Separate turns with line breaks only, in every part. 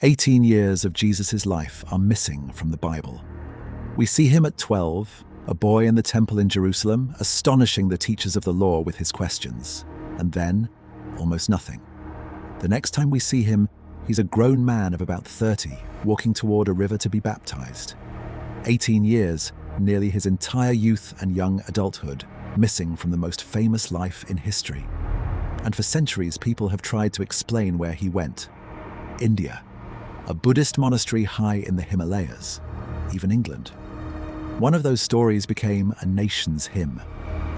18 years of Jesus' life are missing from the Bible. We see him at 12, a boy in the temple in Jerusalem, astonishing the teachers of the law with his questions. And then, almost nothing. The next time we see him, he's a grown man of about 30, walking toward a river to be baptized. 18 years, nearly his entire youth and young adulthood, missing from the most famous life in history. And for centuries, people have tried to explain where he went. India, a Buddhist monastery high in the Himalayas, even England. One of those stories became a nation's hymn.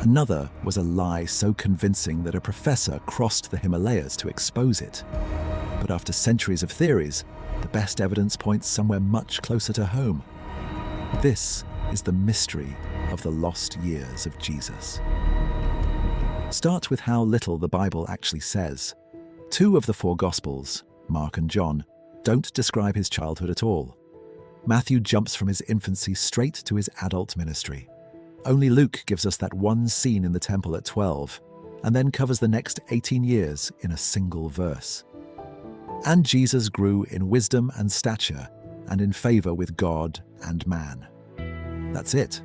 Another was a lie so convincing that a professor crossed the Himalayas to expose it. But after centuries of theories, the best evidence points somewhere much closer to home. This is the mystery of the lost years of Jesus. Start with how little the Bible actually says. 2 of the 4 Gospels, Mark and John, don't describe his childhood at all. Matthew jumps from his infancy straight to his adult ministry. Only Luke gives us that one scene in the temple at 12, and then covers the next 18 years in a single verse. And Jesus grew in wisdom and stature, and in favor with God and man. That's it.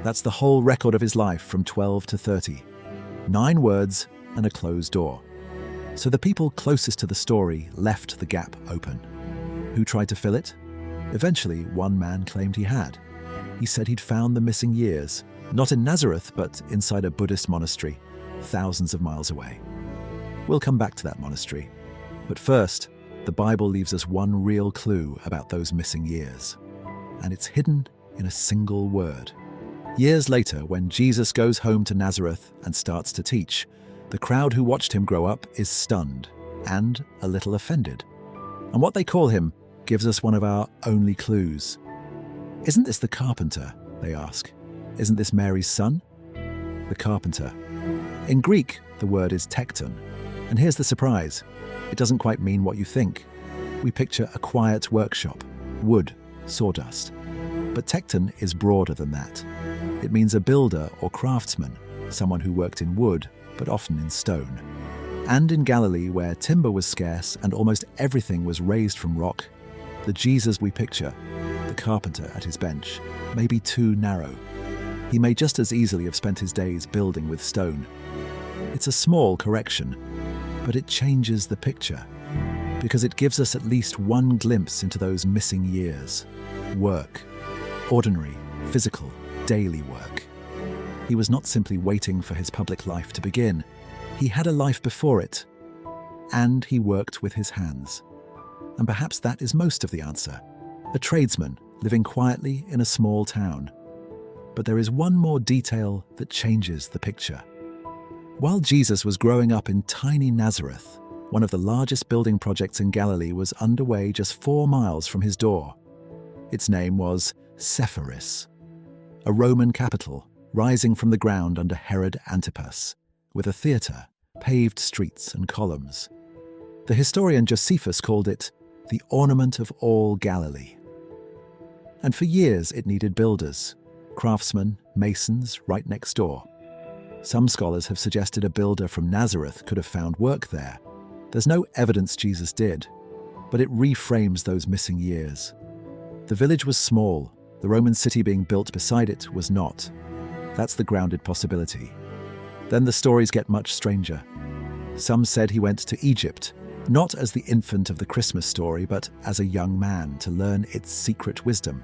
That's the whole record of his life from 12 to 30. 9 words and a closed door. So the people closest to the story left the gap open. Who tried to fill it? Eventually, one man claimed he had. He said he'd found the missing years, not in Nazareth, but inside a Buddhist monastery, thousands of miles away. We'll come back to that monastery. But first, the Bible leaves us one real clue about those missing years. And it's hidden in a single word. Years later, when Jesus goes home to Nazareth and starts to teach, the crowd who watched him grow up is stunned and a little offended. And what they call him gives us one of our only clues. Isn't this the carpenter? They ask. Isn't this Mary's son? The carpenter. In Greek, the word is tekton. And here's the surprise. It doesn't quite mean what you think. We picture a quiet workshop, wood, sawdust. But tekton is broader than that. It means a builder or craftsman, someone who worked in wood, but often in stone. And in Galilee, where timber was scarce and almost everything was raised from rock, the Jesus we picture, the carpenter at his bench, may be too narrow. He may just as easily have spent his days building with stone. It's a small correction, but it changes the picture, because it gives us at least one glimpse into those missing years. Work. Ordinary, physical, daily work. He was not simply waiting for his public life to begin. He had a life before it, and he worked with his hands. And perhaps that is most of the answer. A tradesman living quietly in a small town. But there is one more detail that changes the picture. While Jesus was growing up in tiny Nazareth, one of the largest building projects in Galilee was underway just 4 miles from his door. Its name was Sepphoris, a Roman capital rising from the ground under Herod Antipas, with a theatre, paved streets and columns. The historian Josephus called it the ornament of all Galilee. And for years it needed builders, craftsmen, masons right next door. Some scholars have suggested a builder from Nazareth could have found work there. There's no evidence Jesus did, but it reframes those missing years. The village was small, the Roman city being built beside it was not. That's the grounded possibility. Then the stories get much stranger. Some said he went to Egypt, not as the infant of the Christmas story, but as a young man to learn its secret wisdom.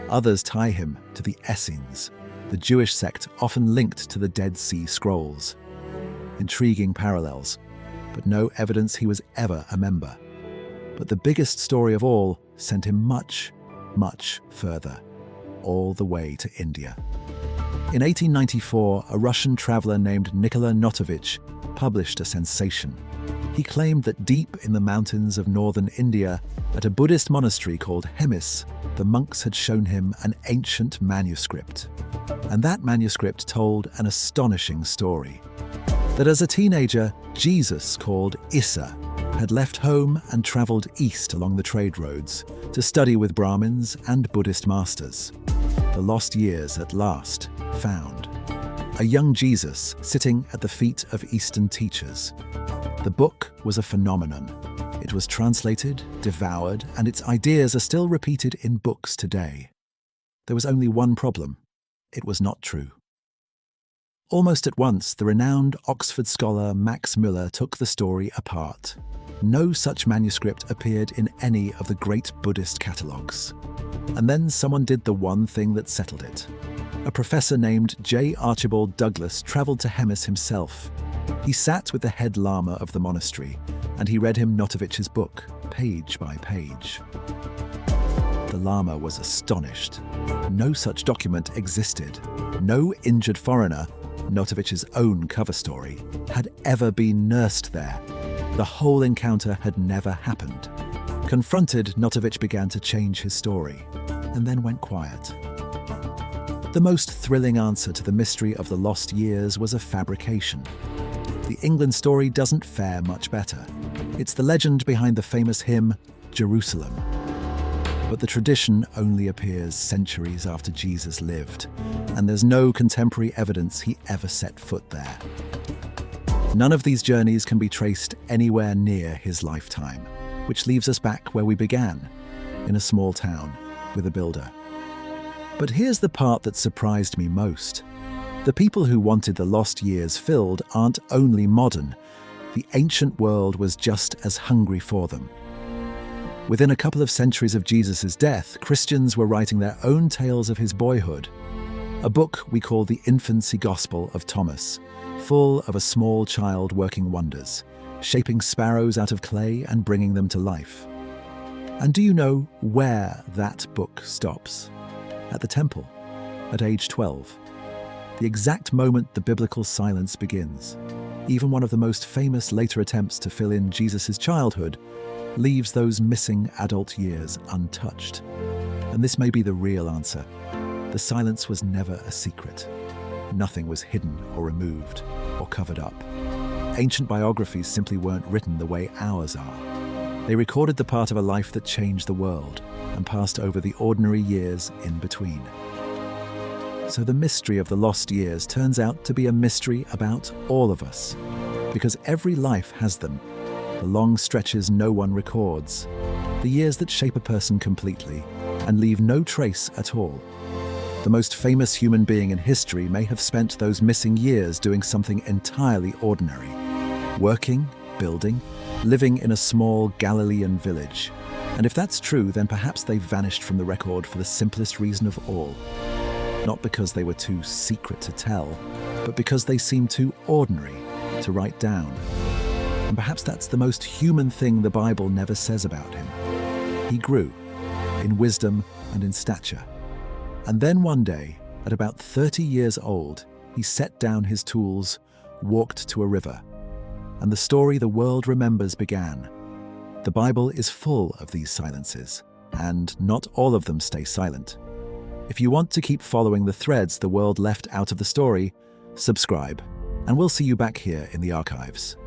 Others tie him to the Essenes, the Jewish sect often linked to the Dead Sea Scrolls. Intriguing parallels, but no evidence he was ever a member. But the biggest story of all sent him much, much further, all the way to India. In 1894, a Russian traveler named Nikolai Notovich published a sensation. He claimed that deep in the mountains of northern India, at a Buddhist monastery called Hemis, the monks had shown him an ancient manuscript. And that manuscript told an astonishing story. That as a teenager, Jesus, called Issa, had left home and travelled east along the trade roads to study with Brahmins and Buddhist masters. The lost years at last found. A young Jesus sitting at the feet of Eastern teachers. The book was a phenomenon. It was translated, devoured, and its ideas are still repeated in books today. There was only one problem. It was not true. Almost at once, the renowned Oxford scholar Max Muller took the story apart. No such manuscript appeared in any of the great Buddhist catalogues. And then someone did the one thing that settled it. A professor named J. Archibald Douglas travelled to Hemis himself. He sat with the head lama of the monastery, and he read him Notovich's book, page by page. The lama was astonished. No such document existed. No injured foreigner, Notovich's own cover story, had ever been nursed there. The whole encounter had never happened. Confronted, Notovich began to change his story, and then went quiet. The most thrilling answer to the mystery of the lost years was a fabrication. The England story doesn't fare much better. It's the legend behind the famous hymn, Jerusalem. But the tradition only appears centuries after Jesus lived, and there's no contemporary evidence he ever set foot there. None of these journeys can be traced anywhere near his lifetime, which leaves us back where we began, in a small town, with a builder. But here's the part that surprised me most. The people who wanted the lost years filled aren't only modern. The ancient world was just as hungry for them. Within a couple of centuries of Jesus' death, Christians were writing their own tales of his boyhood. A book we call the Infancy Gospel of Thomas, full of a small child working wonders, shaping sparrows out of clay and bringing them to life. And do you know where that book stops? At the temple, at age 12. The exact moment the biblical silence begins. Even one of the most famous later attempts to fill in Jesus' childhood leaves those missing adult years untouched. And this may be the real answer. The silence was never a secret. Nothing was hidden or removed or covered up. Ancient biographies simply weren't written the way ours are. They recorded the part of a life that changed the world and passed over the ordinary years in between. So the mystery of the lost years turns out to be a mystery about all of us, because every life has them. The long stretches no one records, the years that shape a person completely and leave no trace at all. The most famous human being in history may have spent those missing years doing something entirely ordinary. Working, building, living in a small Galilean village. And if that's true, then perhaps they vanished from the record for the simplest reason of all. Not because they were too secret to tell, but because they seemed too ordinary to write down. And perhaps that's the most human thing the Bible never says about him. He grew in wisdom and in stature. And then one day, at about 30 years old, he set down his tools, walked to a river, and the story the world remembers began. The Bible is full of these silences, and not all of them stay silent. If you want to keep following the threads the world left out of the story, subscribe, and we'll see you back here in the archives.